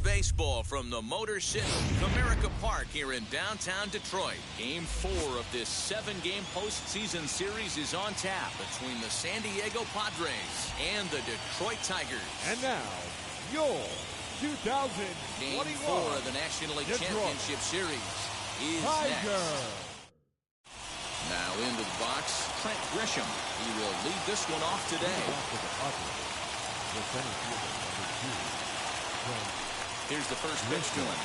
baseball from the Motor City, Comerica Park here in downtown Detroit. Game 4 of this 7-game postseason series is on tap between the San Diego Padres and the Detroit Tigers. And now, your 2021 Game 4 of the National League Detroit Championship Series is Tigers. next. Now into the box, Trent Grisham. He will lead this one off today. Here's the first pitch to him.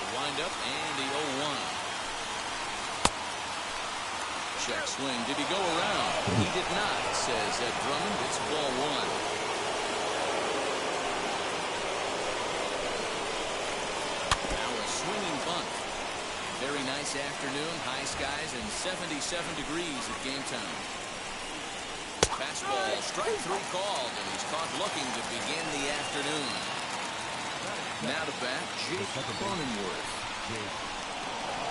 The windup and the 0-1. Check swing. Did he go around? He did not, says Ed Drummond. It's ball 1. Swinging bunt. Very nice afternoon, high skies and 77 degrees at game time. Fastball, strike 3 called, and he's caught looking to begin the afternoon. Now to bat, Jake Cronenworth.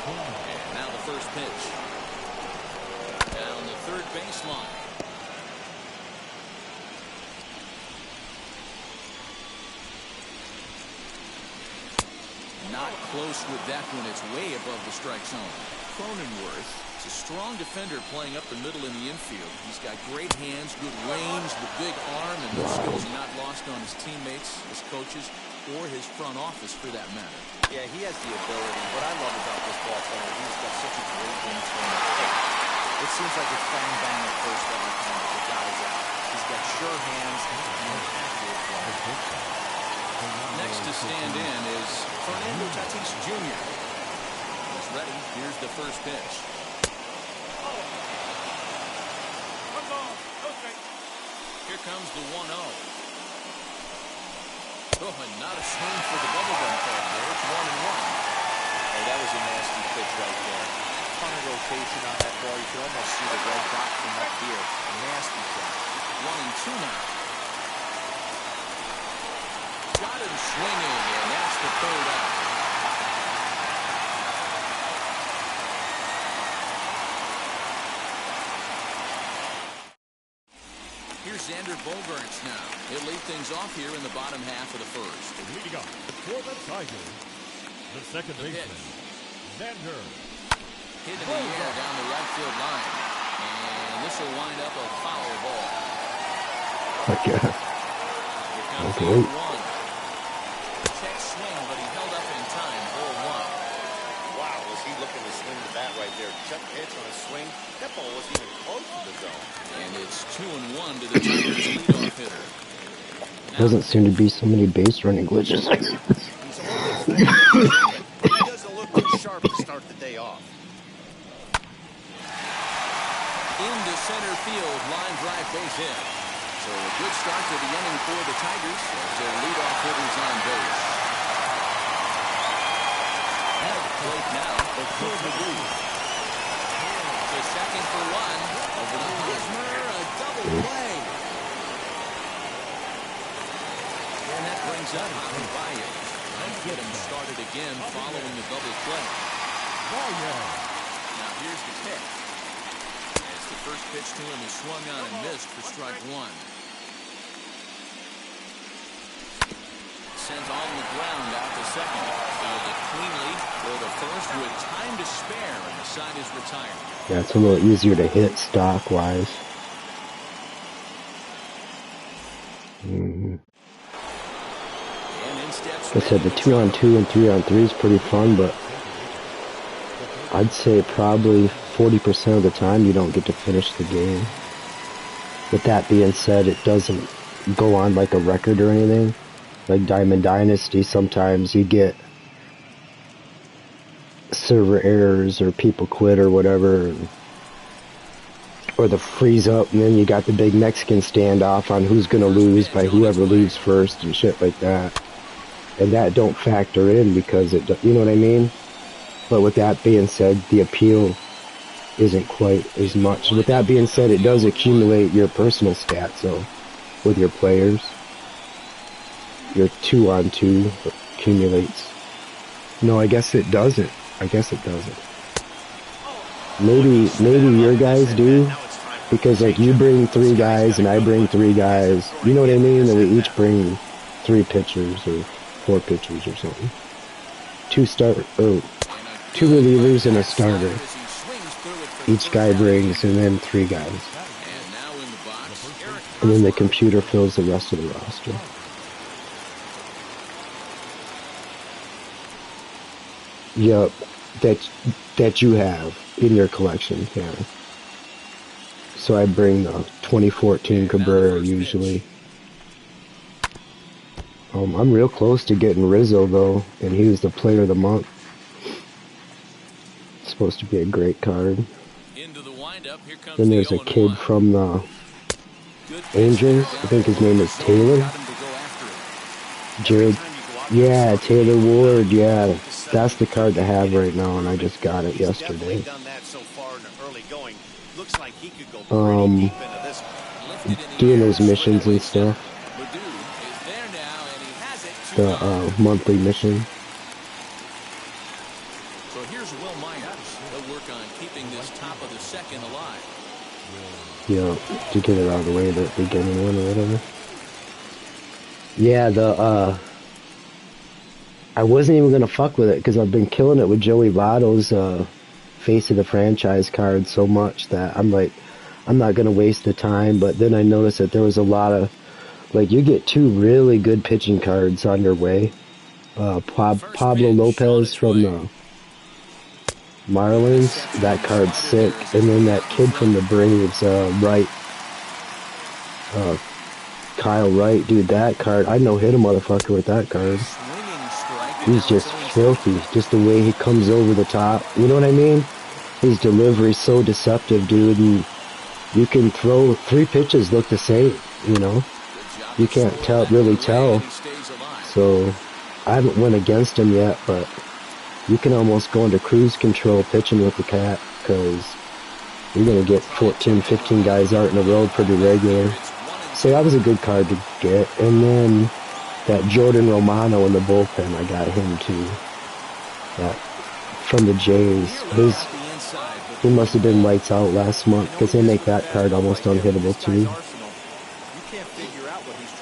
And now the first pitch. Down the third baseline. Not close with that one. It's way above the strike zone. Cronenworth is a strong defender playing up the middle in the infield. He's got great hands, good range, the big arm, and those skills are not lost on his teammates, his coaches, or his front office for that matter. Yeah, he has the ability. What I love about this ball player, he's got such a great game swing. It seems like it's bang bang at first every time the guy's out. He's got sure hands and an accurate play. Next to stand in is Fernando Tatis Jr. He's ready. Here's the first pitch. Here comes the 1-0. Oh, and not a swing for the bubblegum club there. It's 1-1. Oh, that was a nasty pitch right there. Ton of rotation on that ball. You can almost see the red dot from up here. Nasty shot. 1-2 now. Got him swinging, and that's the third out. Here's Xander Bogaerts now. He'll lead things off here in the bottom half of the first. Leading up for the Tigers, the second baseman, Xander. Hit in the air down the right field line. And this will wind up a foul ball. Okay. Here comes the 0-1. Check swing, but he held up in time. 0-1. Wow, was he looking to swing the bat right there? Check pitch on a swing. That ball wasn't even close to the zone. And it's 2-1 to the Tigers leadoff hitter. Doesn't seem to be so many base running glitches. He doesn't look too sharp to start the day off. Into center field, line drive base hit. So a good start to the inning for the Tigers as their leadoff hitter's on base. At the plate now, the lead. To second for 1. Over to Hosmer, a double play. And that brings up Javi Baez. And get him started again following the double play. Now here's the pitch. As the first pitch to him is swung on and missed for strike 1. Sent on the ground out to second. Field it cleanly for the first with time to spare, and the side is retired. Yeah, it's a little easier to hit stock-wise. Like I said, the 2-on-2 and 3-on-3 is pretty fun, but I'd say probably 40% of the time you don't get to finish the game. With that being said, it doesn't go on like a record or anything. Like Diamond Dynasty, sometimes you get server errors or people quit or whatever, or the freeze up, and then you got the big Mexican standoff on who's gonna lose by whoever leaves first and shit like that. And that don't factor in because it, you know what I mean? But with that being said, the appeal isn't quite as much. With that being said, it does accumulate your personal stats, though, with your players. Your 2-on-2 accumulates. No, I guess it doesn't. I guess it doesn't. Maybe your guys do, Because like you bring 3 guys and I bring 3 guys, you know what I mean? And we each bring 3 pitchers or 4 pitchers or something. 2 relievers and a starter. Each guy brings, and then 3 guys. And then the computer fills the rest of the roster. Yup, that you have in your collection, yeah. So I bring the 2014 Cabrera usually. I'm real close to getting Rizzo though, and he was the player of the month. It's supposed to be a great card. Then there's a kid from the Angels. I think his name is Taylor. Jared. Yeah, Taylor Ward. Yeah, that's the card to have right now, and I just got it yesterday. Doing those missions and stuff. The monthly mission. So here's Will Myers. He'll work on keeping this top of the second alive. Yeah, to get it out of the way, the beginning one or whatever. Yeah, I wasn't even gonna fuck with it because I've been killing it with Joey Votto's face of the franchise card so much that I'm like, I'm not gonna waste the time. But then I noticed that there was a lot of, like, you get 2 really good pitching cards on your way. Pablo Lopez from the Marlins, that card's sick. And then that kid from the Braves, Wright, Kyle Wright, dude, that card, I no-hit a motherfucker with that card. He's just filthy, just the way he comes over the top, you know what I mean? His delivery's so deceptive, dude, and you can throw 3 pitches look the same, you know? You can't really tell. So I haven't went against him yet, but you can almost go into cruise control pitching with the cat because you're going to get 14, 15 guys out in a row pretty regular. So that was a good card to get. And then that Jordan Romano in the bullpen, I got him too. That from the Jays. He must have been lights out last month because they make that card almost unhittable too.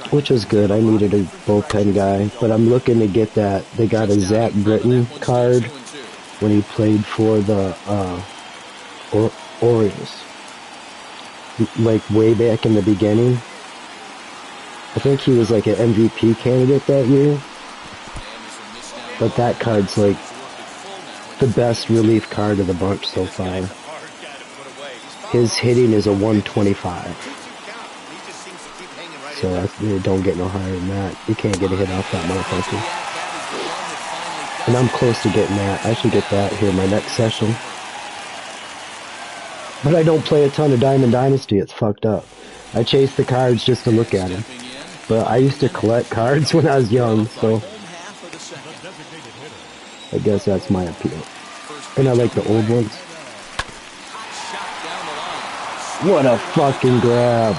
Which was good. I needed a bullpen guy, but I'm looking to get that. They got a Zach Britton card when he played for the Orioles, like way back in the beginning. I think he was like an MVP candidate that year. But that card's like the best relief card of the bunch so far. His hitting is a 125. So you don't get no higher than that. You can't get a hit off that motherfucker. And I'm close to getting that. I should get that here my next session. But I don't play a ton of Diamond Dynasty. It's fucked up. I chase the cards just to look at them. But I used to collect cards when I was young, so I guess that's my appeal. And I like the old ones. What a fucking grab.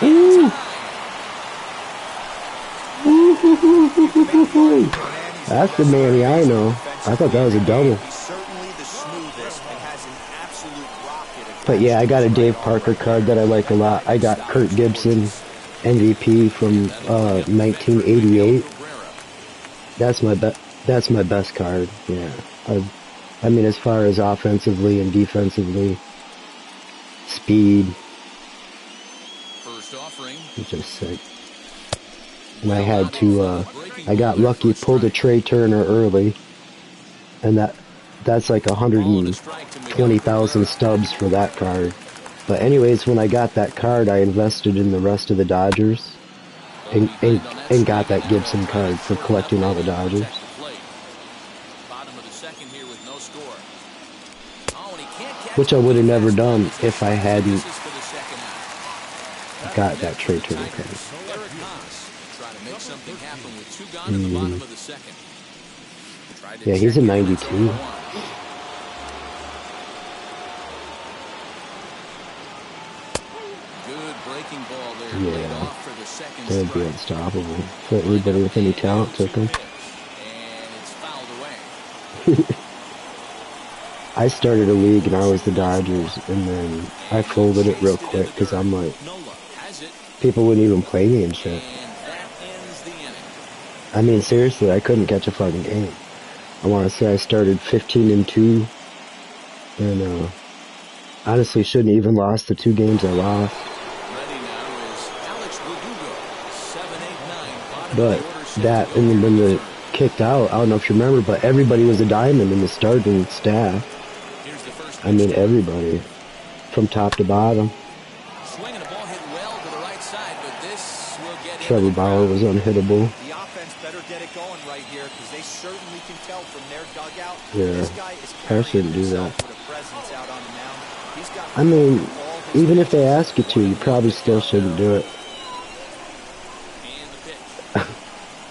Ooh. That's the Manny I know. I thought that was a double. But yeah, I got a Dave Parker card that I like a lot. I got Kurt Gibson, MVP from 1988. That's my best card. Yeah, I mean, as far as offensively and defensively, speed, it's just sick. And I had to, I got lucky, pulled a Trey Turner early, and that's like 120,000 stubs for that card. But anyways, when I got that card, I invested in the rest of the Dodgers, and got that Gibson card for collecting all the Dodgers. Which I would have never done if I hadn't got that Trey Turner card. Yeah, he's a 92. Yeah, that'd be unstoppable. For anybody with any talent took him. I started a league and I was the Dodgers, and then I folded it real quick because I'm like, people wouldn't even play me and shit. I mean, seriously, I couldn't catch a fucking game. I want to say I started 15-2, and honestly shouldn't even lost the 2 games I lost. But that, and when the kicked out, I don't know if you remember, but everybody was a diamond in the starting staff. I mean, everybody, from top to bottom. Trevor Bauer was unhittable. The offense better get it going right here because they certainly can tell from their dugout. Yeah, I shouldn't do that. I mean, even if they ask you to, you probably still shouldn't do it.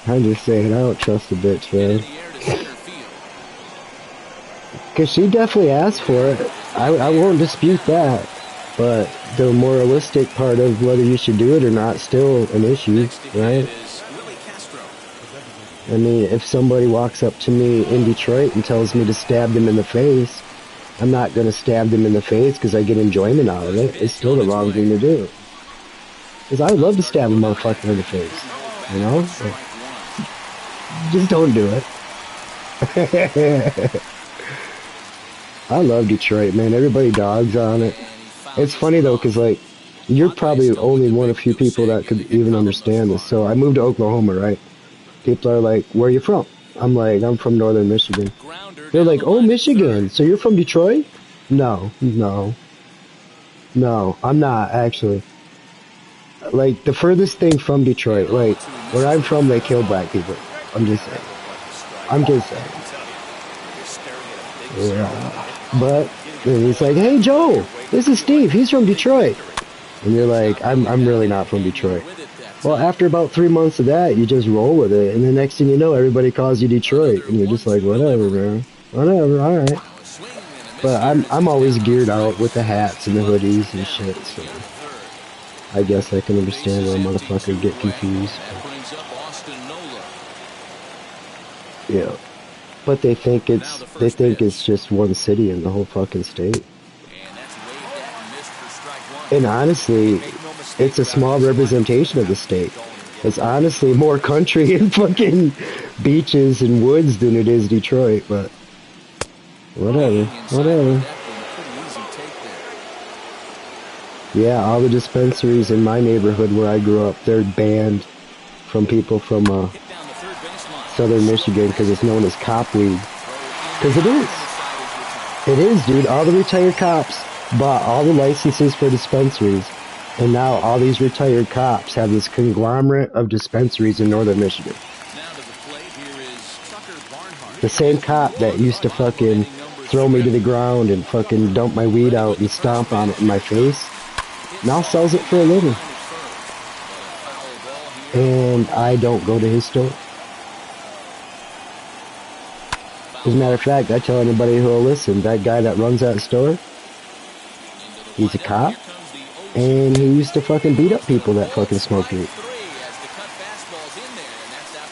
I'm just saying, I don't trust the bitch, man. Because she definitely asked for it. I won't dispute that. But the moralistic part of whether you should do it or not still an issue, right? I mean, if somebody walks up to me in Detroit and tells me to stab them in the face, I'm not going to stab them in the face because I get enjoyment out of it. It's still the wrong thing to do. Because I would love to stab a motherfucker in the face, you know? But just don't do it. I love Detroit, man. Everybody dogs on it. It's funny though, because like, you're probably only one of few people that could even understand this. So I moved to Oklahoma, right? People are like, where are you from? I'm like, I'm from northern Michigan. They're like, oh, Michigan. So you're from Detroit? No, I'm not actually. Like, the furthest thing from Detroit, like, where I'm from, they kill black people. I'm just saying. Yeah. But then he's like, hey, Joe, this is Steve. He's from Detroit. And you're like, I'm really not from Detroit. Well, after about 3 months of that, you just roll with it. And the next thing you know, everybody calls you Detroit. And you're just like, whatever, man. Whatever, all right. But I'm always geared out with the hats and the hoodies and shit. So I guess I can understand why a motherfucker get confused. Yeah. But they think it's just one city in the whole fucking state. And honestly, it's a small representation of the state. It's honestly more country and fucking beaches and woods than it is Detroit, but whatever. Yeah, all the dispensaries in my neighborhood where I grew up, they're banned from people from southern Michigan because it's known as cop weed. Because it is. It is, dude. All the retired cops bought all the licenses for dispensaries, and now all these retired cops have this conglomerate of dispensaries in northern Michigan. The same cop that used to fucking throw me to the ground and fucking dump my weed out and stomp on it in my face now sells it for a living. And I don't go to his store. As a matter of fact, I tell anybody who will listen, that guy that runs that store, he's a cop, and he used to fucking beat up people that fucking smoke weed.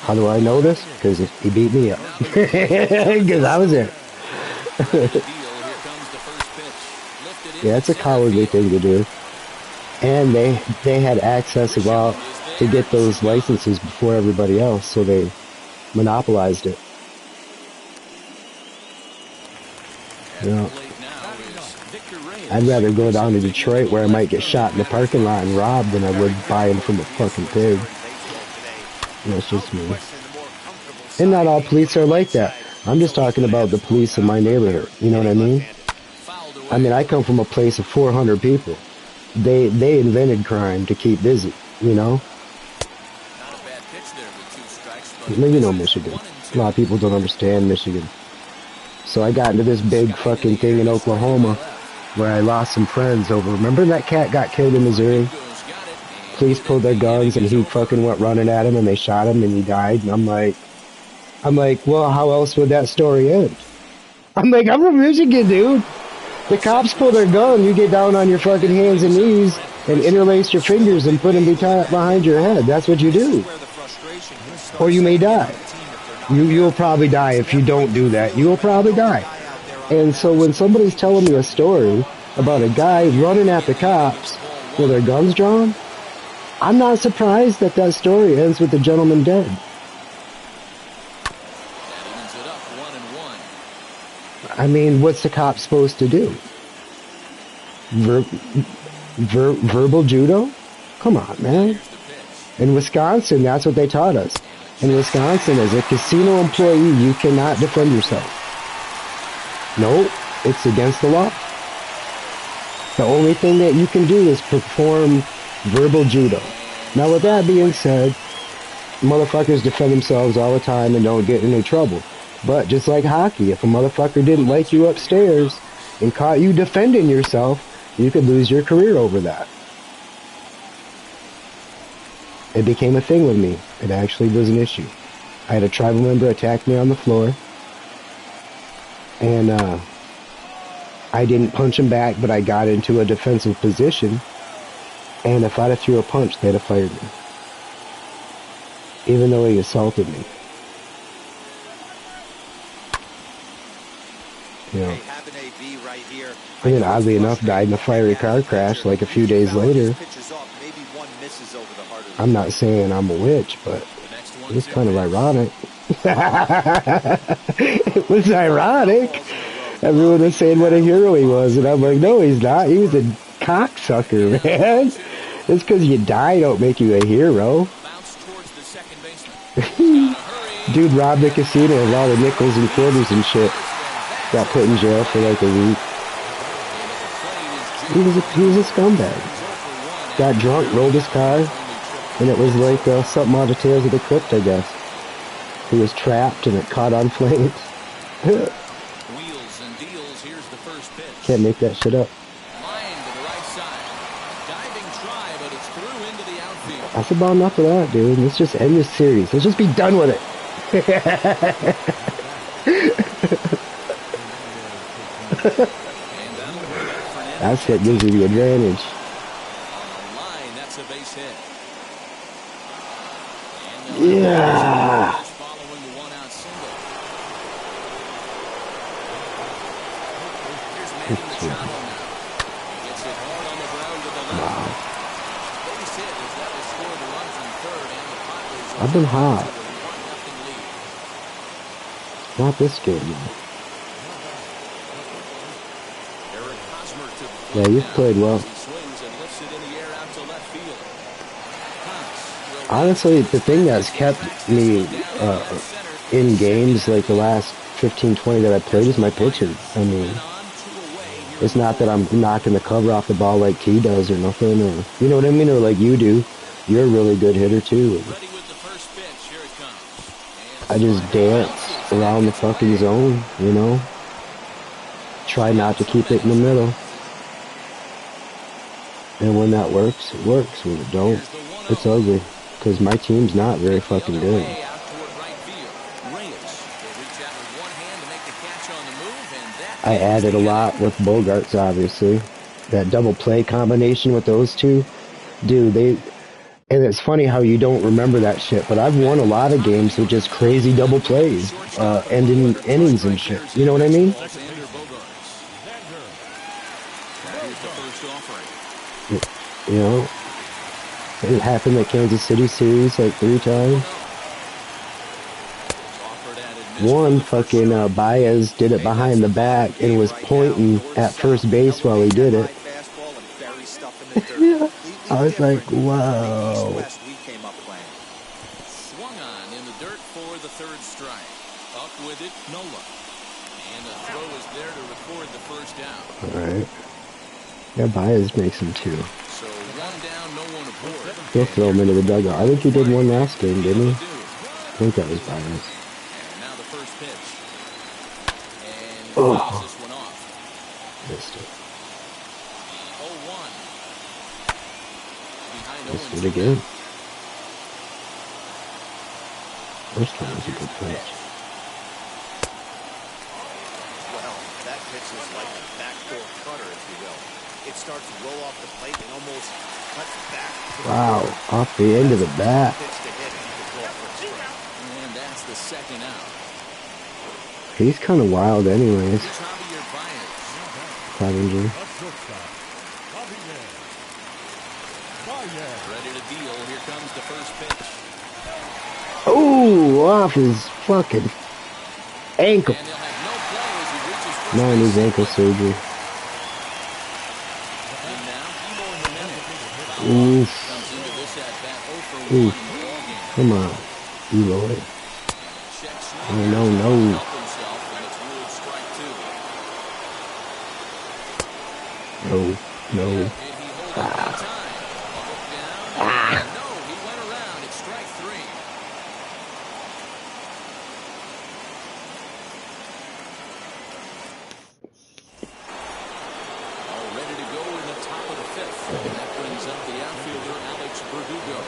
How do I know this? Because he beat me up. Because I was there. Yeah, it's a cowardly thing to do. And they had access to get those licenses before everybody else, so they monopolized it. Yeah. I'd rather go down to Detroit where I might get shot in the parking lot and robbed than I would buy them from a fucking pig. That's just me. And not all police are like that. I'm just talking about the police in my neighborhood. You know what I mean? I mean, I come from a place of 400 people. They invented crime to keep busy, you know? You know Michigan. A lot of people don't understand Michigan. So I got into this big fucking thing in Oklahoma where I lost some friends over. Remember that cat got killed in Missouri? Police pulled their guns and he fucking went running at him and they shot him and he died. And I'm like, well, how else would that story end? I'm like, I'm from Michigan, dude. The cops pull their gun, you get down on your fucking hands and knees and interlace your fingers and put them behind your head. That's what you do. Or you may die. You'll probably die if you don't do that. You will probably die. And so when somebody's telling me a story about a guy running at the cops with their guns drawn, I'm not surprised that that story ends with the gentleman dead. I mean, what's the cop supposed to do? Verbal judo? Come on, man. In Wisconsin, that's what they taught us. In Wisconsin, as a casino employee, you cannot defend yourself. No, it's against the law. The only thing that you can do is perform verbal judo. Now, with that being said, motherfuckers defend themselves all the time and don't get into trouble. But just like hockey, if a motherfucker didn't like you upstairs and caught you defending yourself, you could lose your career over that. It became a thing with me. It actually was an issue. I had a tribal member attack me on the floor, and I didn't punch him back, but I got into a defensive position, and if I'd have threw a punch, they'd have fired me, even though he assaulted me. You know. And then oddly enough died in a fiery car crash like a few days later. I'm not saying I'm a witch, but it was kind of ironic. It was ironic. Everyone was saying what a hero he was, and I'm like, no, he's not. He was a cocksucker, man. Just because you die don't make you a hero. Dude robbed the casino of all the nickels and quarters and shit. Got put in jail for like a week. He was a scumbag. Got drunk, rolled his car, and it was like something out of Tales of the Crypt, I guess. He was trapped and it caught on flames. Can't make that shit up. That's about enough of that, dude. Let's just end this series. Let's just be done with it. That's what gives you the advantage. Yeah. Wow. I've been hot. Not this game, though. Yeah, you've played well. Honestly, the thing that's kept me in games like the last 15, 20 that I played is my pitcher. I mean, it's not that I'm knocking the cover off the ball like T does or nothing, or you know what I mean, or like you do. You're a really good hitter too. I just dance around the fucking zone, you know. Try not to keep it in the middle. And when that works, it works. When it don't, it's ugly. Because my team's not very fucking good. I added a lot with Bogarts, obviously. That double play combination with those two. Dude, and it's funny how you don't remember that shit, but I've won a lot of games with just crazy double plays, ending innings and shit. You know what I mean? You know? It happened at Kansas City series like 3 times. One fucking Baez did it behind the back and was pointing at first base while he did it. Yeah. I was like, wow. Swung on in the dirt for the third strike. Up with it, Nola. And the throw is there to record the first down. Alright. Yeah, Baez makes him 2. So 1 down, no one aboard. He'll throw him into the dugout. I think he did one last game, didn't he? I think that was Baez. And now the first pitch. And he fouls this one off. Missed it. 0-1. Missed it again. First time was a good pitch. Well, that pitch is like a backdoor cutter, if you will. It starts to roll off the plate and almost cuts back. Wow, off the end of the bat. And that's the second out. He's kind of wild anyways. Clevenger. The shortstop, Javier Baez. Ready to deal. Here comes the first pitch. Oh, off his fucking ankle. And they'll have no play as he reaches first Man, base his ankle safely. surgery. And now, Emo Jimenez. Oof. Comes into this at-bat 0 for 1 Oof. in the ballgame. Come on. Eloy. Check swing. Oh, no, no. Help himself, and it's ruled strike 2. No, no. Did he hold it that time? Look down. And no, he went around. It's strike 3. All ready to go in the top of the 5th. And that brings up the outfielder, Alex Verdugo.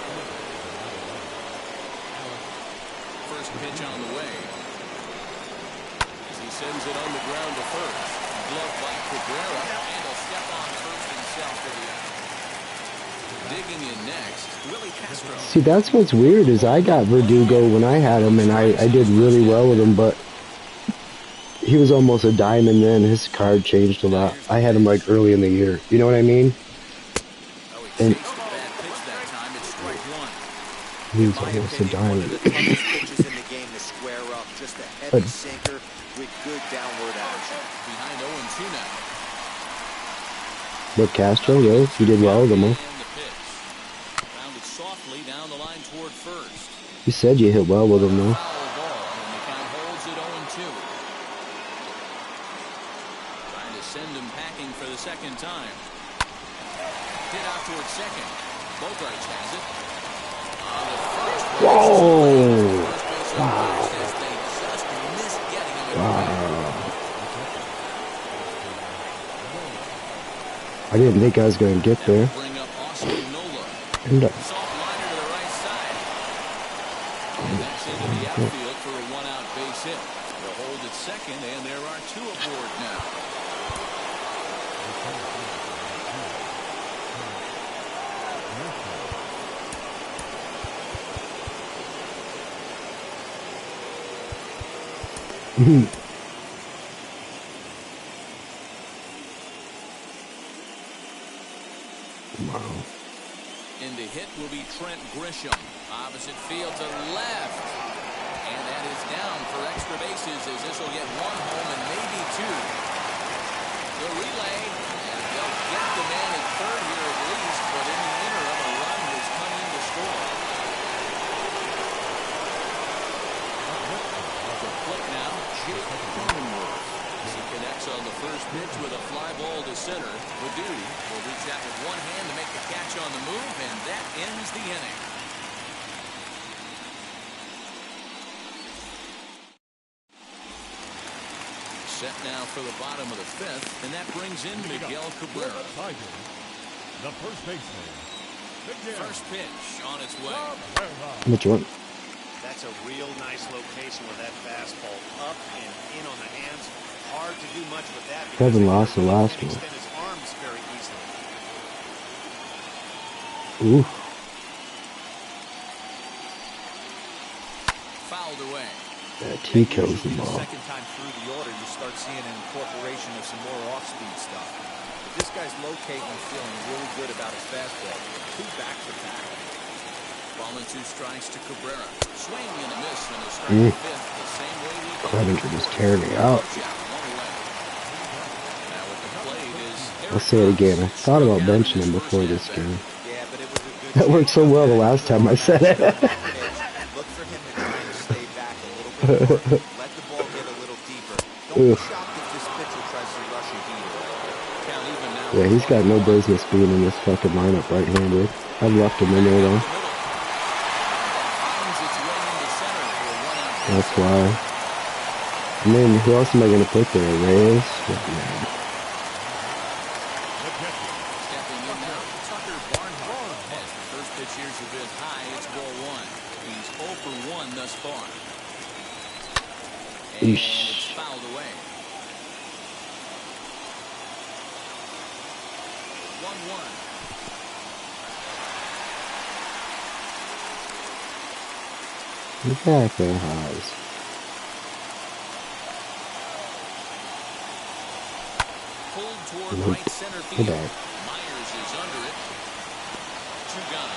First pitch on the way. As he sends it on the ground to first. Glove by Cabrera. And he'll step on first himself for the out. Digging in next, Willie Castro. See, that's what's weird is I got Verdugo when I had him, and I did really well with him, but he was almost a diamond then. His card changed a lot. I had him like early in the year. You know what I mean? Oh, he And chased a bad pitch that time. It's strike 1. he was almost a One of diamond. the toughest pitches in the game to square up. Just a heavy sinker with good downward action. Behind 0-2 now. But Castro, though, he did well with him. Huh? And the pitch. Found it softly down the line toward first. You said you hit well with him, though. Foul ball, and the count holds it 0-2. Trying to send him packing for the second time. Hit out towards second. Bogarts has it. On the first base. Whoa! First base umpires as they just missed getting him. Wow. I didn't think I was going to get That there. will bring up Austin Nola. And, Soft liner to the right side. And that's into the outfield for a one-out base hit. They'll hold at second, and there are 2 aboard now. wow. In the hit will be Trent Grisham. Opposite field to left. And that is down for extra bases as this will get 1 home and maybe 2. The relay, and they'll get the man at third here at least, but in the interim, a run has come in to score. The plate now, Jake Cronenworth. As he connects on the first pitch with a fly ball to center. Ledoux will reach out with one hand to make the catch on the move, and that ends the inning. Set now for the bottom of the 5th, and that brings in Miguel Cabrera. Tigers, the first baseman, Miguel First pitch on its way. Cabrera. Which one? That's a real nice location with that fastball up and in on the hands. Hard to do much with that. because Kevin he lost the can last one. extend his arms very easily. Ooh. Fouled away. He kills the Usually ball. second time through the order, you start seeing an incorporation of some more off-speed stuff. But this guy's locating and feeling really good about his fastball. 2 back-to-back. Ball and 2 strikes to Cabrera. Swing and a miss, and a strike 5th the same way we Clevenger just tearing me out. One away. Now with the plate is I'll say it again. I thought about benching him before this game. Yeah, but it was a good That worked so well the last time I said it. pitch. Look for him to try and stay back a little bit more. Let the ball get a little deeper. Don't be Oof. shocked if this pitcher tries to rush a heater. count even now. Yeah, he's got no business being in this fucking lineup right-handed. I've left him in there though. Finds its way into center for a one-out base That's hit. why. I mean, who else am I going to put there? Reyes? Yeah, man. The catcher, Stepping in now, Tucker Barnhart. As the first pitch here's a bit high, it's ball 1. He's 0 for 1 thus far. And Eesh. it's fouled away. 1-1. Exactly, highs. pulled toward Nope. right center Good field. bag. Myers is under it. 2 gone.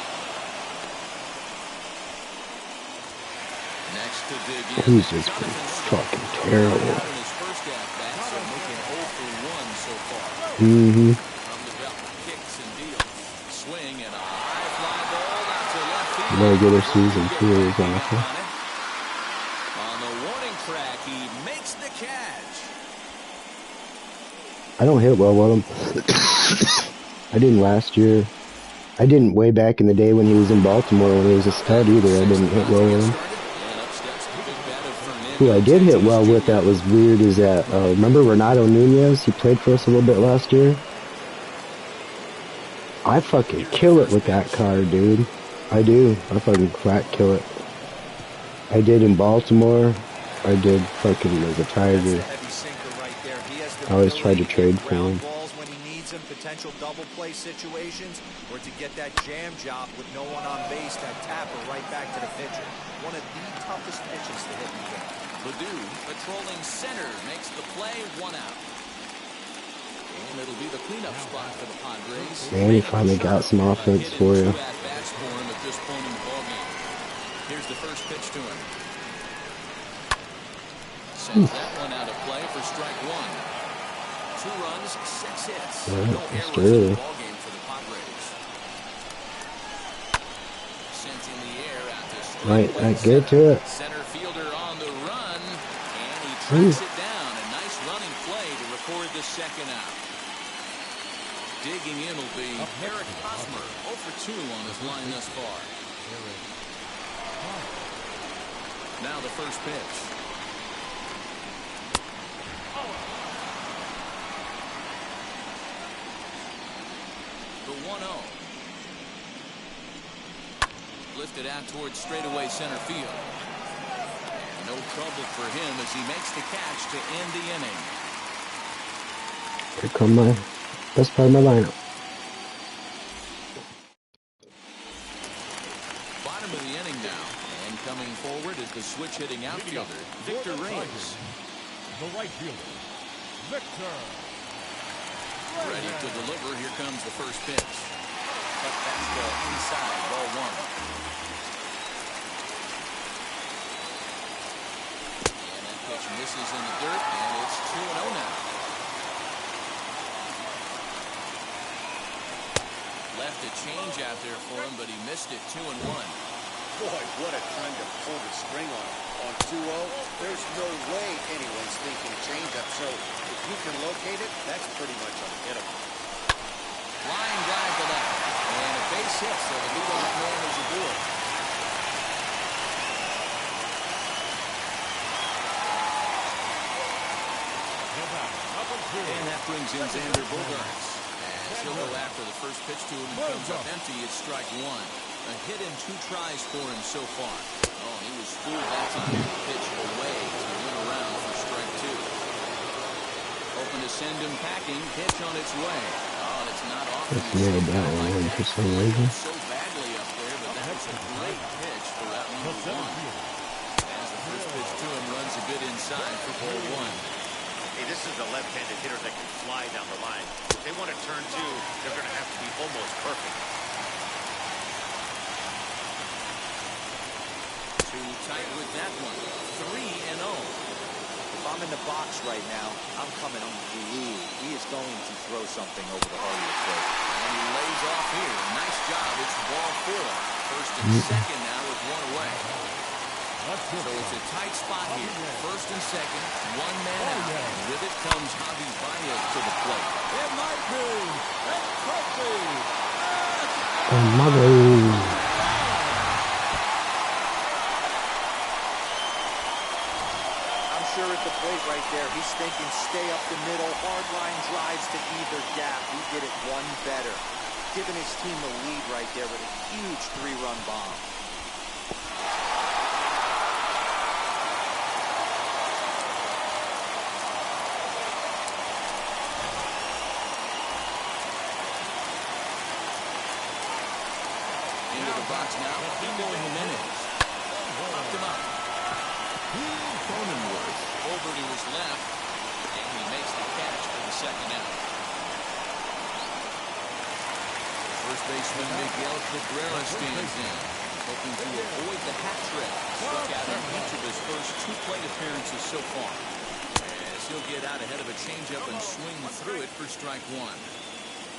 Next to dig in. He's just Jonathan fucking Stone. terrible. Out in his first at-bat, so making 0 for 1 so far. Mm-hmm. From the belt, kicks and deals. Swing and a high fly ball out to left field. Regular season too is Backing up awful. on it. On the warning track, he makes the catch. I don't hit well with him. I didn't last year. I didn't way back in the day when he was in Baltimore when he was a stud either. I didn't hit well with him. Who I did hit well with that was weird is that, remember Renato Nunez? He played for us a little bit last year. I fucking kill it with that card, dude. I do. I fucking flat kill it. I did in Baltimore. I did fucking as a Tiger. I always tried to trade for him. When he needs them, potential double play situations, or to get that jam job with no one on base, that tapper right back to the pitcher. One of the toughest pitches to hit in the game. Ledoux patrolling center makes the play, 1 out. And it'll be the cleanup spot for the Padres. Man, he finally got some offense for you. At-bats for him at this point in the ballgame. Here's the first pitch to him. Sends that one out of play for strike 1. 2 runs, 6 hits. Yeah, No that's errors in early. the ballgame for the Padres. Sent in the air out to straight Right, right I get center. to it. Center fielder on the run, and he tracks it down. A nice running play to record the second out. Digging in will be Eric Hosmer, 0 for 2 on his line thus far. Now the first pitch. The 1-0. Lifted out towards straightaway center field. And no trouble for him as he makes the catch to end the inning. Here come my best part of my lineup. Bottom of the inning now. And coming forward is the switch-hitting outfielder, Victor Reyes. The right fielder, Victor. Ready to deliver. Here comes the first pitch. Cut fastball inside, ball 1. And that pitch misses in the dirt, and it's 2-0 now. Left a change out there for him, but he missed it. 2-1. Boy, what a time to pull the string on 2-0. There's no way anyone's thinking changeup. So if you can locate it, that's pretty much unhittable. Flying drive to left. And a base hit, so the leadoff man is aboard. And that brings in Xander Bogaerts. As he'll go after the first pitch to him, comes up empty. It's strike 1. A hit in 2 tries for him so far. Oh, he was fooled that time. Pitch away to win around for strike 2. Hoping to send him packing. Pitch on its way. Oh, it's not off. Just nailed that one in for some reason. So badly up there, but that was a great pitch for out number 1. As the first pitch to him runs a bit inside for ball 1. Hey, this is a left-handed hitter that can fly down the line. If they want to turn 2, they're going to have to be almost perfect. Too tight with that one. 3-0. If I'm in the box right now, I'm coming unglued. He is going to throw something over the heart of the plate. And he lays off here. Nice job. It's ball 4. First and second now with 1 away. So it's a tight spot here. First and second, 1 man out. And with it comes Javi Baez to the plate. It might be. It could be. Oh, mother. I'm sure at the plate right there, he's thinking stay up the middle, hard line drives to either gap. He did it one better. Giving his team the lead right there with a huge 3-run bomb. Into the box now. Igor Jimenez. Popped him up. Cronenworth over to his left. And he makes the catch for the second out. baseman Miguel Cabrera stands in, hoping to avoid the hat trick. Struck out in each of his first 2 plate appearances so far. As he'll get out ahead of a changeup and swing through it for strike 1.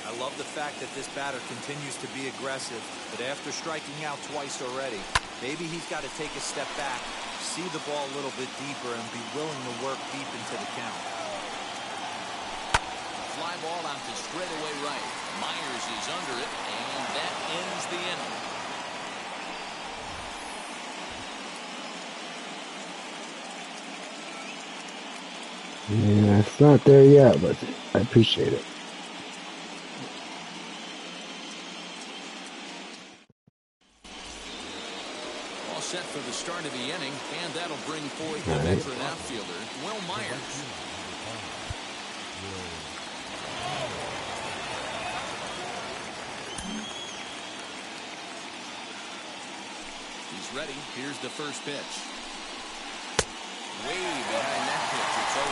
I love the fact that this batter continues to be aggressive, but after striking out twice already, maybe he's got to take a step back, see the ball a little bit deeper, and be willing to work deep into the count. Fly ball out to straightaway right. Myers is under it, and that ends the inning. Yeah, it's not there yet, but I appreciate it. Set for the start of the inning, and that'll bring forth the veteran outfielder, Will Myers. He's ready. Here's the first pitch. Way behind that pitch. It's 0-1.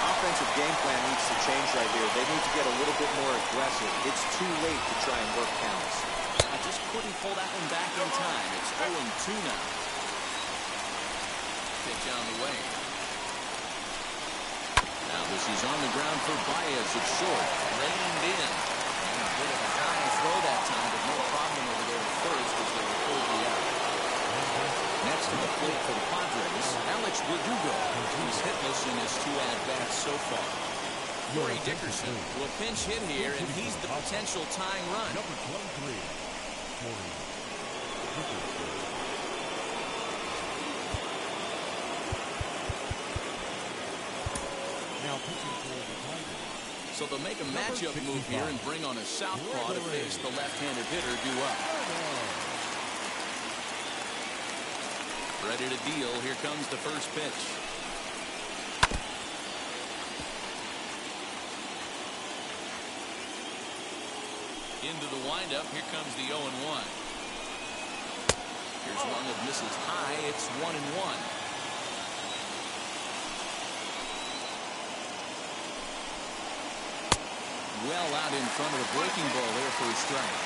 Offensive game plan needs to change right here. They need to get a little bit more aggressive. It's too late to try and work counts. I just couldn't pull that one back in time. It's 0-2 now. Pitch on the way. Now this is on the ground for Baez. It's short. Reined in. And a bit of a high throw that time, but no problem over there at first as they record the out. Next to the plate for the Padres, Alex Verdugo. He's hitless in his 2 at-bats so far. Corey Dickerson will pinch hit here, and he's the potential tying run. Number 23. So they'll make a matchup move here and bring on a southpaw to face the left-handed hitter due up. Ready to deal. Here comes the first pitch. Into the windup. Here comes the 0-1. Here's one that misses high. It's 1-1. Well out in front of the breaking ball there for a strike.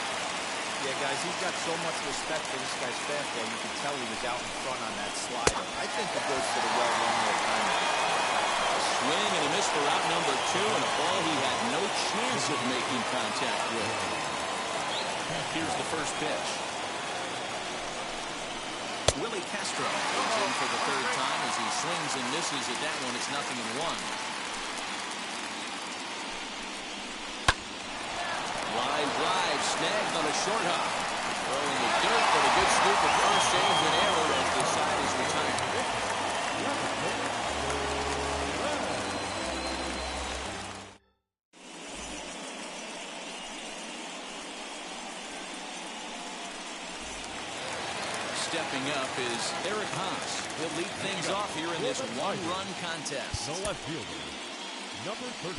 Yeah, guys, he's got so much respect for this guy's fastball. You can tell he was out in front on that slider. I think it goes to the well one more time. A swing and a miss for out number 2, and a ball he had no chance of making contact with. Here's the first pitch. Willie Castro goes in for the 3rd time as he swings and misses at that one. It's 0-1. Line drive snagged on a short hop. Throw in the dirt, but a good scoop of first saves an error as the side is retired. Stepping up is Eric Haas. He'll lead things off here in this 1-run contest. The left fielder, number 13.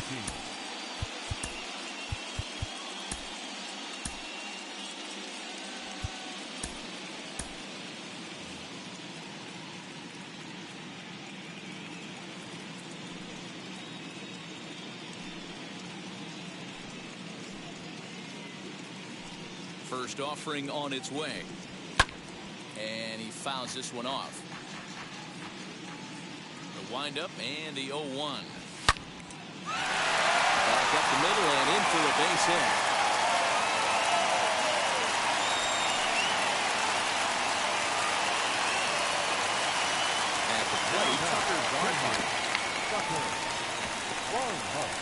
First offering on its way. And he fouls this one off. The windup and the 0-1. Back up the middle and in for a base hit. At the plate, Tucker Barnhart.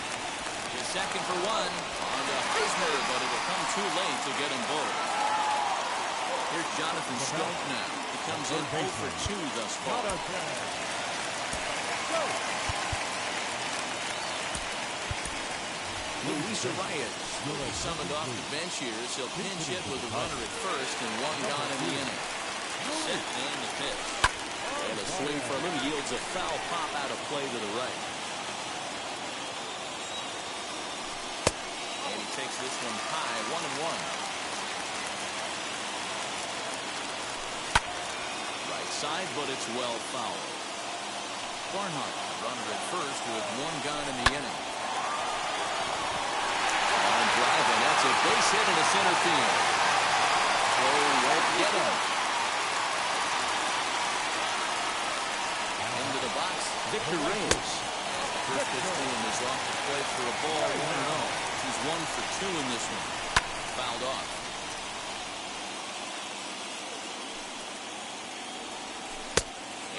The second for one on the Heisner, but it'll come too late to get them both. Here's Jonathan Scope now. He comes in 0 for 2 thus far. Luis Arias will be summoned off the bench here as he'll pinch hit with a runner at first and 1 gone in the inning. Set and the pitch. And a swing for him yields a foul pop out of play to the right. And he takes this one high, 1-1. Side, but it's well fouled. Barnhart, runner at first with 1 gone in the inning. Line drive drive, and that's a base hit into center field. Throw won't get him. Into the box, Victor Reyes. First pitch to him is off the plate for a ball, 1-0. He's 1 for 2 in this one. Fouled off.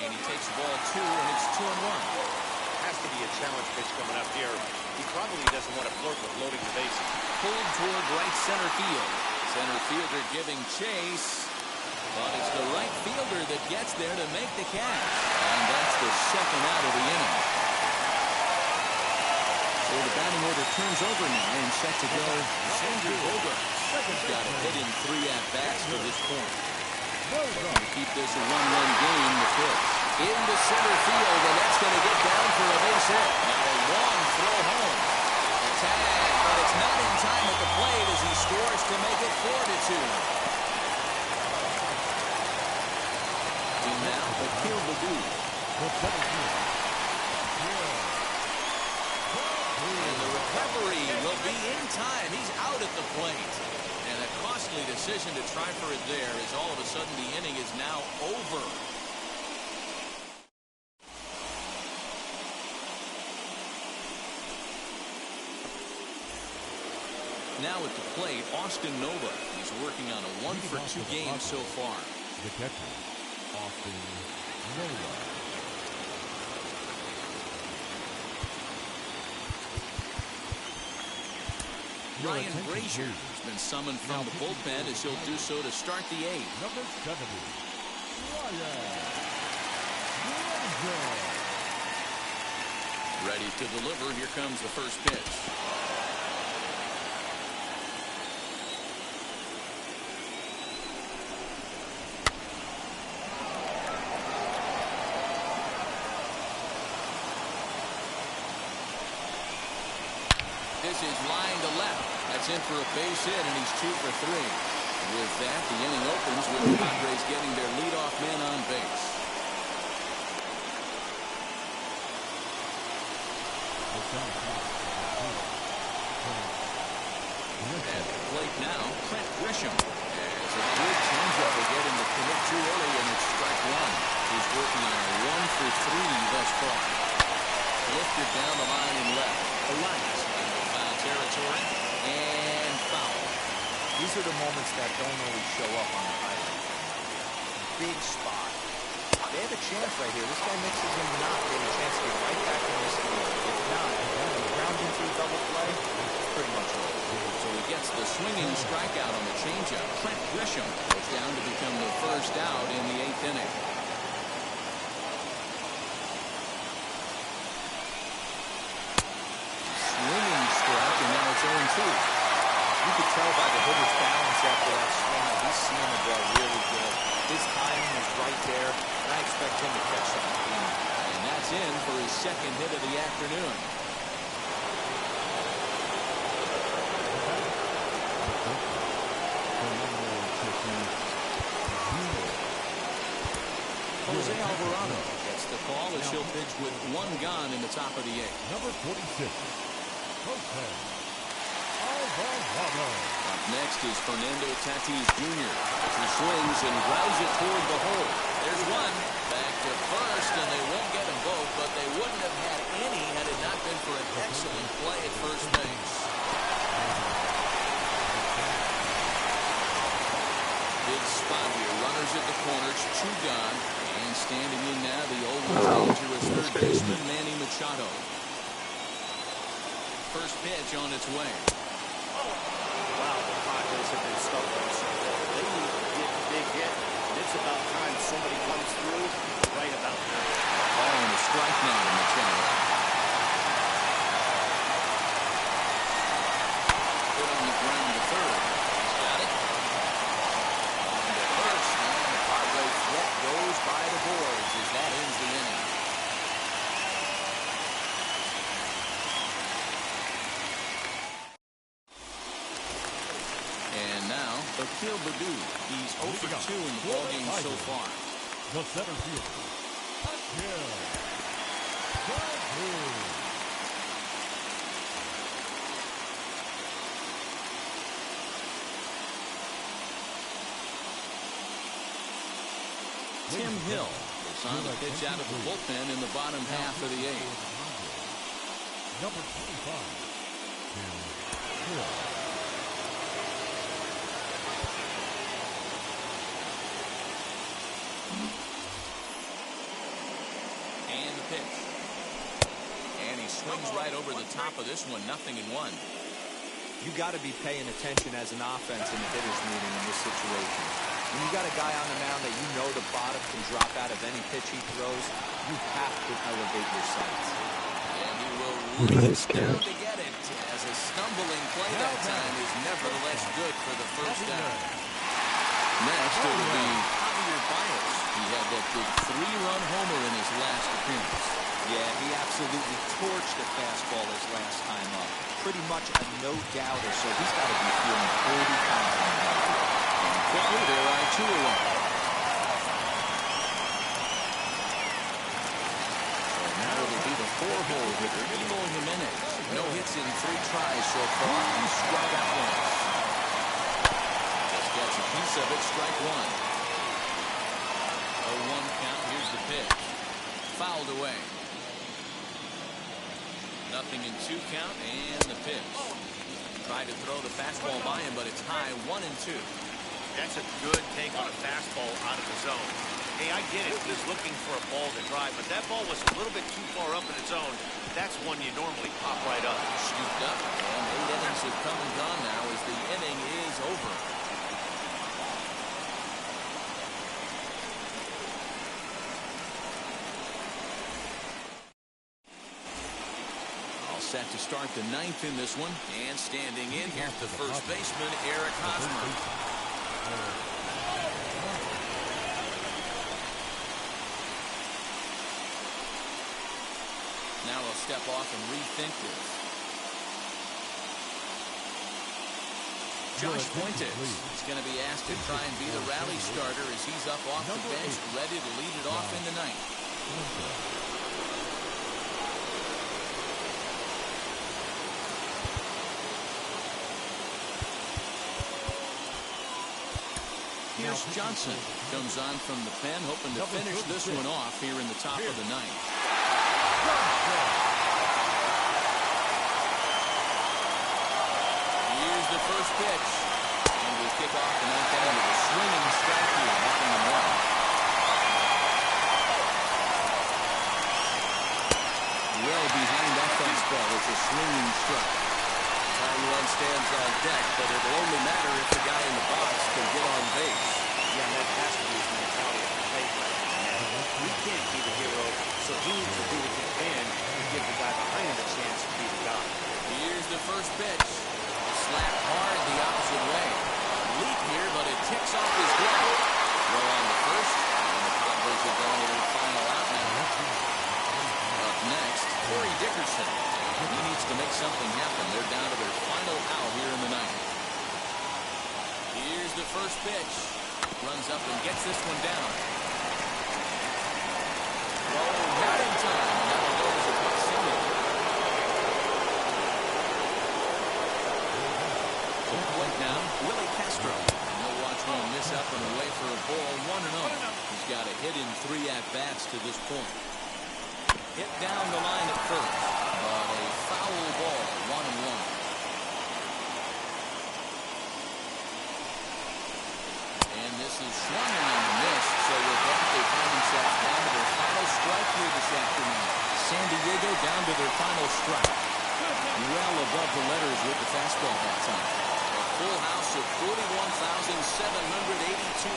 And he takes ball 2, and it's 2-1. Has to be a challenge pitch coming up here. He probably doesn't want to flirt with loading the bases. Pulled toward right center field. Center fielder giving chase. But it's the right fielder that gets there to make the catch. And that's the second out of the inning. So the batting order turns over now and set to go. Xander Bogaerts. He's got a hit in 3 at-bats to this point. Looking to keep this a 1-1 game. The pitch into center field, and that's going to get down for a base hit. Now a long throw home. Tag, but it's not in time at the plate as he scores to make it 4-2. And now Akil Baddoo. And the recovery will be in time. He's out at the plate. And a costly decision to try for it there as all of a sudden the inning is now over. Now at the plate, Austin Nova. He's working on a 1 for 2 game so far. The catcher, Austin Nova. Ryan Brazier has been summoned from the bullpen as he'll do so to start the 8th. Number 70, Ryan Brazier. Ready to deliver. Here comes the first pitch. This is line to left. That's in for a base hit, and he's 2 for 3. With that, the inning opens with the Padres getting their leadoff man on base. At the plate now, Trent Grisham. As a good changeup will get him to commit too early, and it's strike 1. He's working on a 1 for 3 thus far. Lifted down the line and left. Elias into foul territory and foul. These are the moments that don't always show up on the highlight. Big spot. They have a chance right here. This guy mixes him not. They have a chance to get right back in this field. If not, ground into a double play, it's pretty much over. So he gets the swinging strikeout on the changeup. Trent Grisham goes down to become the first out in the 8th inning. Swinging strike, and now it's 0-2. You could tell by the hitter's balance after that swing that he's seeing the ball really good. His timing is right there, and I expect him to catch something clean. And that's in for his second hit of the afternoon. Jose Alvarado gets the call as he'll pitch with 1 gone in the top of the 8th. Number 46, Jose Alvarado. Up next is Fernando Tatis Jr. as he swings and grounds it toward the hole. There's one. Back to first, and they won't get them both, but they wouldn't have had any had it not been for an excellent play at first base. Big spot here. Runners at the corners, 2 gone. And standing in now, the always dangerous third baseman, Manny Machado. First pitch on its way. Wow, the Padres have been stuck on something. They need to get a big hit, and it's about time somebody comes through right about now. Ball and a strike now to Machado. Hit on the ground to third. He's got it. On to first, and the Padres threat goes by the boards as that ends the inning. And now, Akil Baddoo. He's 0 for 2 in the ballgame so far. The center fielder, Akil Baddoo. Tim Hill is on the pitch out of the bullpen in the bottom half of the eighth. Number 25, Tim Hill. And the pitch. And he swings right over the top of this one, 0-1. You got to be paying attention as an offense in a hitter's meeting in this situation. When you got a guy on the mound that you know the bottom can drop out of any pitch he throws, you have to elevate your sights. And he will Nice reach down catch. to get it as a stumbling play that time is nevertheless good for the first down. Next, it will be Javier Baez. He had that big 3-run homer in his last appearance. Yeah, he absolutely torched the fastball his last time up. Pretty much a no-doubter, so he's got to be feeling pretty confident out here. And quickly, there are 2 away. And now it'll be the 4-hole hitter, Eloy Jimenez. No hits in 3 tries so far. He struck out once. Just gets a piece of it, strike 1. 0-1 count, here's the pitch. Fouled away. 0-2 count, and the pitch. Tried to throw the fastball by him, but it's high, 1-2. That's a good take on a fastball out of the zone. Hey, I get it. He's looking for a ball to drive, but that ball was a little bit too far up in the zone. That's one you normally pop right up. Scooped up, and 8 innings have come and gone now as the inning is over. All set to start the 9th in this one, and standing in here, the first baseman, Eric Hosmer. Now he'll step off and rethink this. Josh Fuentes is going to be asked to try and be the rally starter as he's up off the bench, ready to lead it off in the 9th. Pierce Johnson comes on from the pen, hoping to finish this one off here in the top of the 9th. Here's the first pitch. And we'll kick off the 9th inning with a swinging strike here, 0-1. Well behind that fastball, it's a swinging strike. Time run stands on deck, but it'll only matter if the guy in the box can get on base. Yeah, that has to be his mentality at the plate right now. He can't be the hero, so he needs to do what he can to give the guy behind him a chance to be the guy. Here's the first pitch. Slap hard the opposite way. Leap here, but it ticks off his glove. Throw on the first, and the Padres are going to their final out now. Up next, Corey Dickerson. He needs to make something happen. They're down to their final out here in the 9th. Here's the first pitch. Runs up and gets this one down. Oh, not in time. That'll go as a puck single. Point now, Willie Castro. And he'll watch one miss up and away for a ball, 1-0. He's got a hit in 3 at-bats to this point. Hit down the line at first, but a foul ball, 1-1. And this is swung and missed, so with that, they find themselves down to their final strike here this afternoon. San Diego down to their final strike. Well above the letters with the fastball that time. A full house of 41,782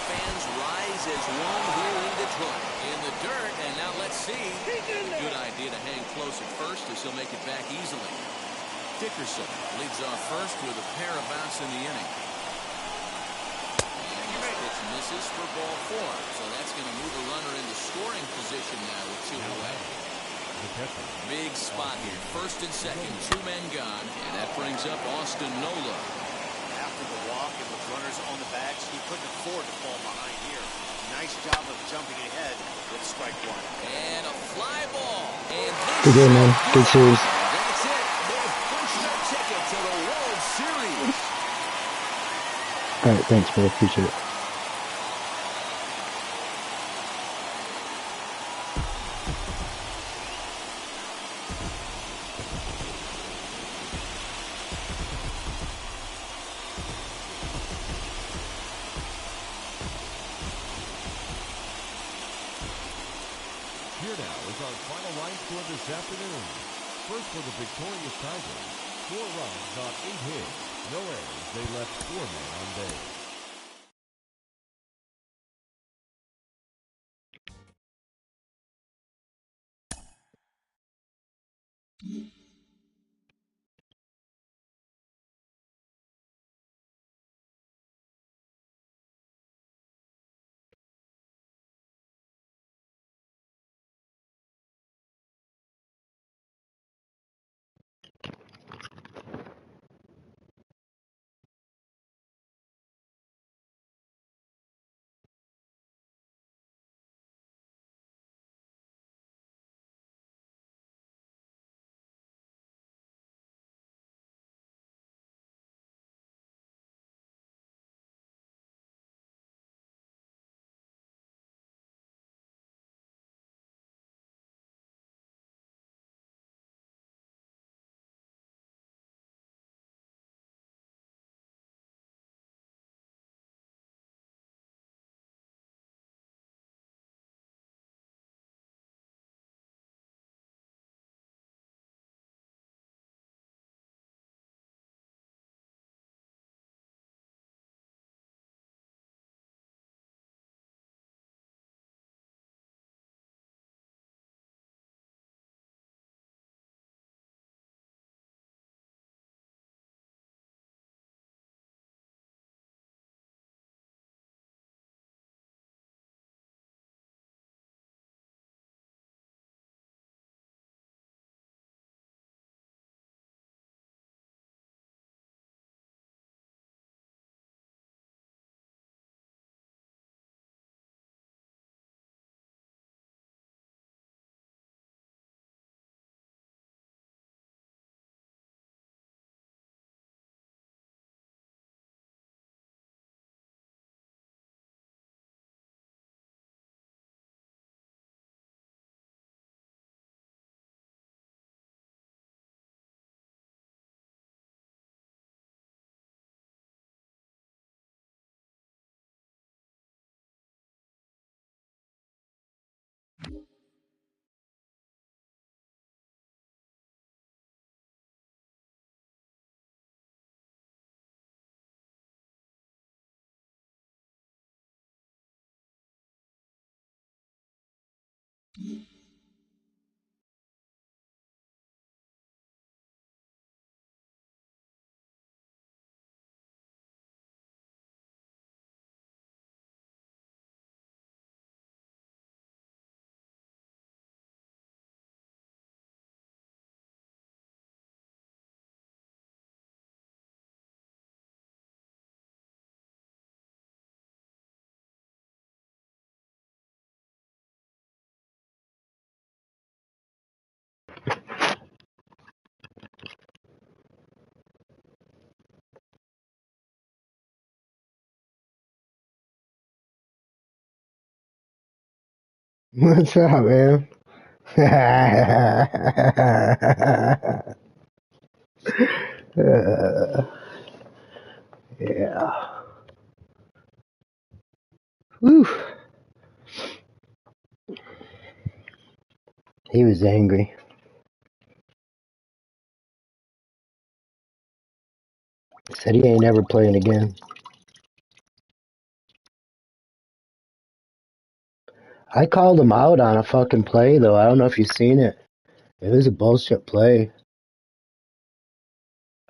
fans rise as one here in Detroit. In the dirt, and now let's see. Good idea to hang close at first as he'll make it back easily. Dickerson leads off first with a pair of outs in the inning. And this pitch misses for ball 4, so that's going to move a runner into scoring position now with 2 away. Big spot here. First and second, 2 men gone, and that brings up Austin Nola. After the walk and with runners on the backs, he couldn't afford to fall behind here. Nice job of jumping ahead with strike 1. And a fly ball. And Good game, man. Good series. That's it. They've punched their ticket to the World Series. All right, thanks, bro. Appreciate it. Here now is our final line score this afternoon. First for the victorious Tigers. 4 runs on 8 hits. No errors. They left 4 men on base. What's up, man? Yeah. Whew. He was angry. Said he ain't ever playing again. I called him out on a fucking play, though. I don't know if you've seen it. It was a bullshit play.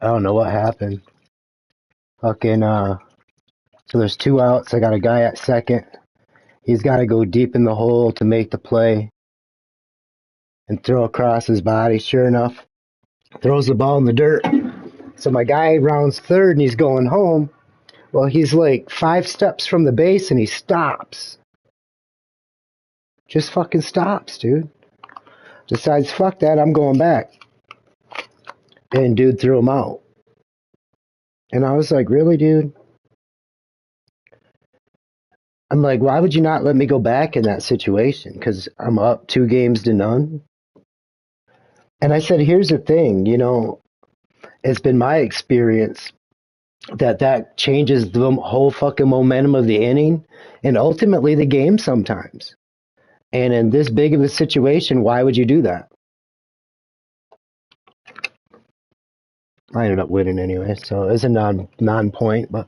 I don't know what happened. Fucking, so there's 2 outs. I got a guy at second. He's got to go deep in the hole to make the play and throw across his body. Sure enough, throws the ball in the dirt. So my guy rounds third and he's going home. Well, he's like 5 steps from the base and he stops. Just fucking stops, dude. Decides, fuck that, I'm going back. And dude threw him out. And I was like, really, dude? I'm like, why would you not let me go back in that situation? Because I'm up 2 games to none. And I said, here's the thing, it's been my experience that changes the whole fucking momentum of the inning and ultimately the game sometimes. And in this big of a situation, why would you do that? I ended up winning anyway, so it's a non point, but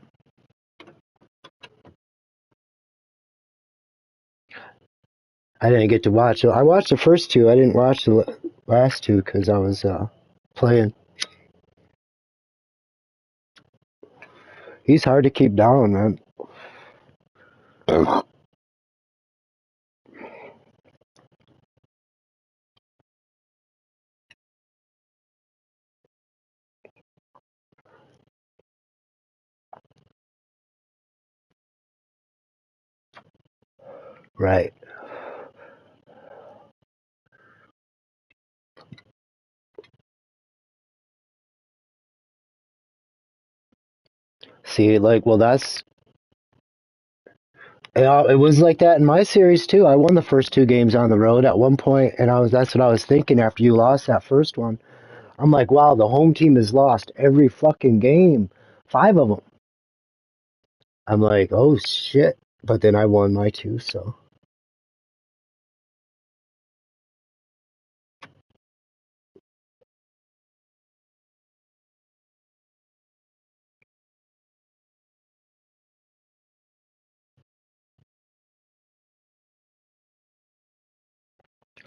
I didn't get to watch it. I watched the first two. I didn't watch the last two because I was playing. He's hard to keep down, man. Right. See, like, well, it was like that in my series too. I won the first two games on the road at one point, and that's what I was thinking after you lost that first one. I'm like, wow, the home team has lost every fucking game, 5 of them. I'm like, oh shit. But then I won my two, so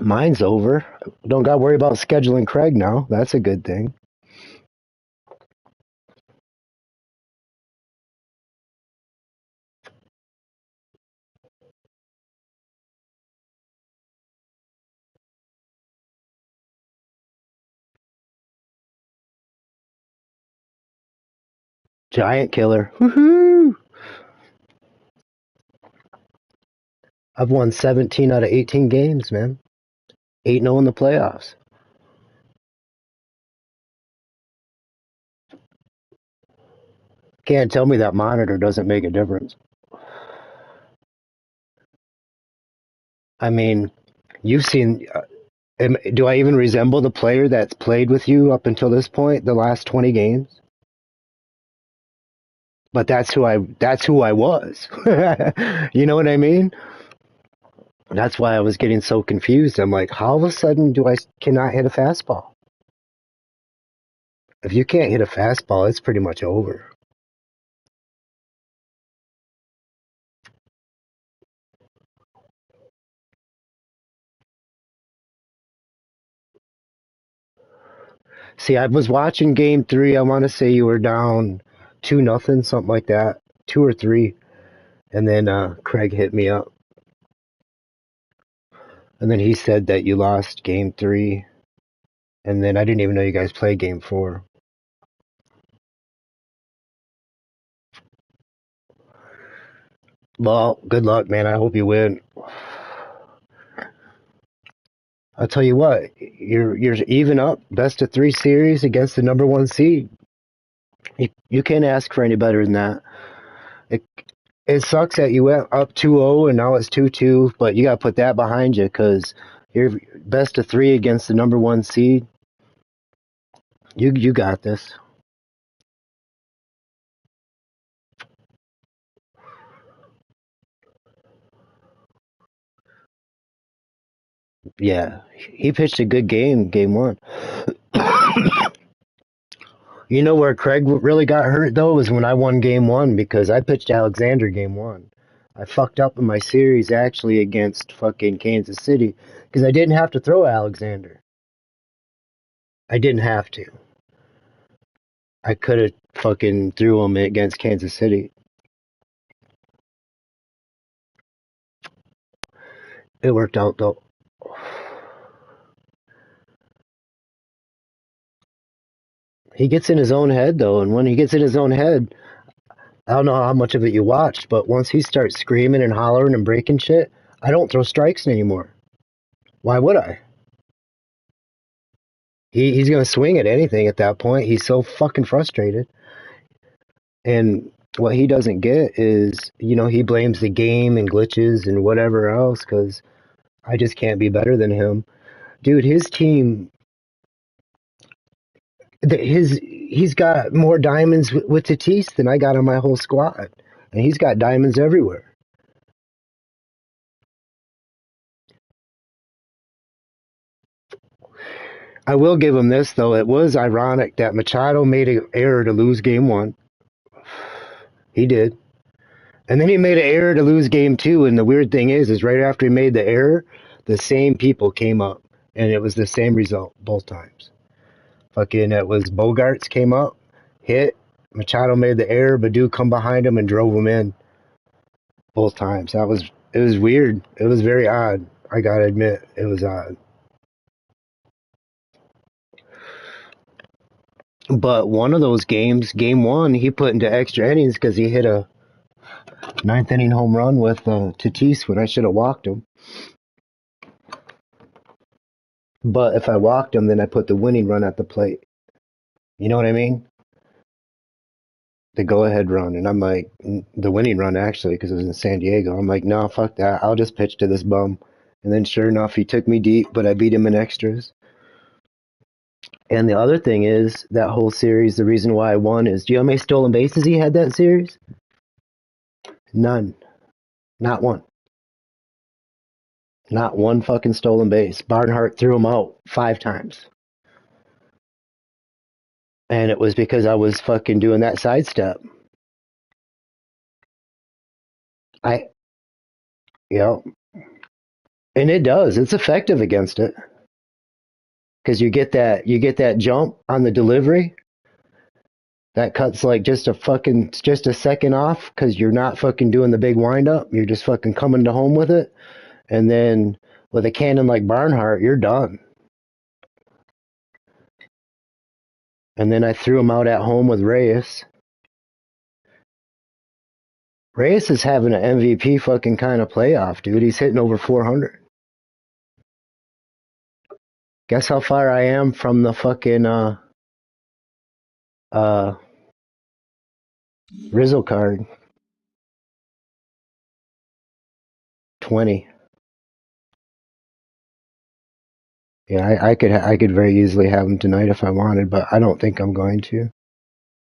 mine's over. Don't got to worry about scheduling Craig now. That's a good thing. Giant killer. Woohoo! I've won 17 out of 18 games, man. 8-0 in the playoffs. Can't tell me that monitor doesn't make a difference. I mean, you've seen. Do I even resemble the player that's played with you up until this point, the last 20 games? But that's who I was. You know what I mean? That's why I was getting so confused. I'm like, how all of a sudden do I cannot hit a fastball? If you can't hit a fastball, it's pretty much over. See, I was watching game 3. I want to say you were down 2-0, something like that, 2 or 3, and then Craig hit me up, and then he said that you lost game 3, and then I didn't even know you guys played game 4. Well, good luck, man. I hope you win. I'll tell you what, you're even up, best of 3 series against the number 1 seed. You can't ask for any better than that. It it sucks that you went up 2-0 and now it's 2-2, but you got to put that behind you because you're best of 3 against the number 1 seed. You got this. Yeah, he pitched a good game 1. You know where Craig really got hurt though was when I won game 1 because I pitched Alexander game 1. I fucked up in my series actually against fucking Kansas City because I didn't have to throw Alexander. I didn't have to. I could have fucking threw him against Kansas City. It worked out though. He gets in his own head though, and when he gets in his own head, I don't know how much of it you watched, but once he starts screaming and hollering and breaking shit, I don't throw strikes anymore. Why would I? He's gonna swing at anything at that point. He's so fucking frustrated. And what he doesn't get is, he blames the game and glitches and whatever else because I just can't be better than him. Dude, his team He's got more diamonds with Tatis than I got on my whole squad, and he's got diamonds everywhere. I will give him this though. It was ironic that Machado made an error to lose game 1. He did. And then he made an error to lose game 2, and the weird thing is right after he made the error, the same people came up, and it was the same result both times. Fucking, it was Bogarts came up, hit, Machado made the error, Baду come behind him and drove him in both times. It was weird. It was very odd. I gotta admit, it was odd. But one of those games, game 1, he put into extra innings because he hit a 9th inning home run with Tatis when I should have walked him. But if I walked him, then I put the winning run at the plate. You know what I mean? The go-ahead run. And I'm like, the winning run actually, because it was in San Diego. I'm like, no, fuck that. I'll just pitch to this bum. And then sure enough, he took me deep, but I beat him in extras. And the other thing is, that whole series, the reason why I won is, do you know how many stolen bases he had that series? None. Not one. Not one fucking stolen base. Barnhart threw him out 5 times. And it was because I was fucking doing that sidestep. Yeah. And it does. It's effective against it. Because you get that jump on the delivery. That cuts like just a second off because you're not fucking doing the big windup. You're just fucking coming to home with it. And then with a cannon like Barnhart, you're done. And then I threw him out at home with Reyes. Reyes is having an MVP fucking kind of playoff, dude. He's hitting over 400. Guess how far I am from the fucking Rizzo card? 20. Yeah, I could very easily have him tonight if I wanted, but I don't think I'm going to.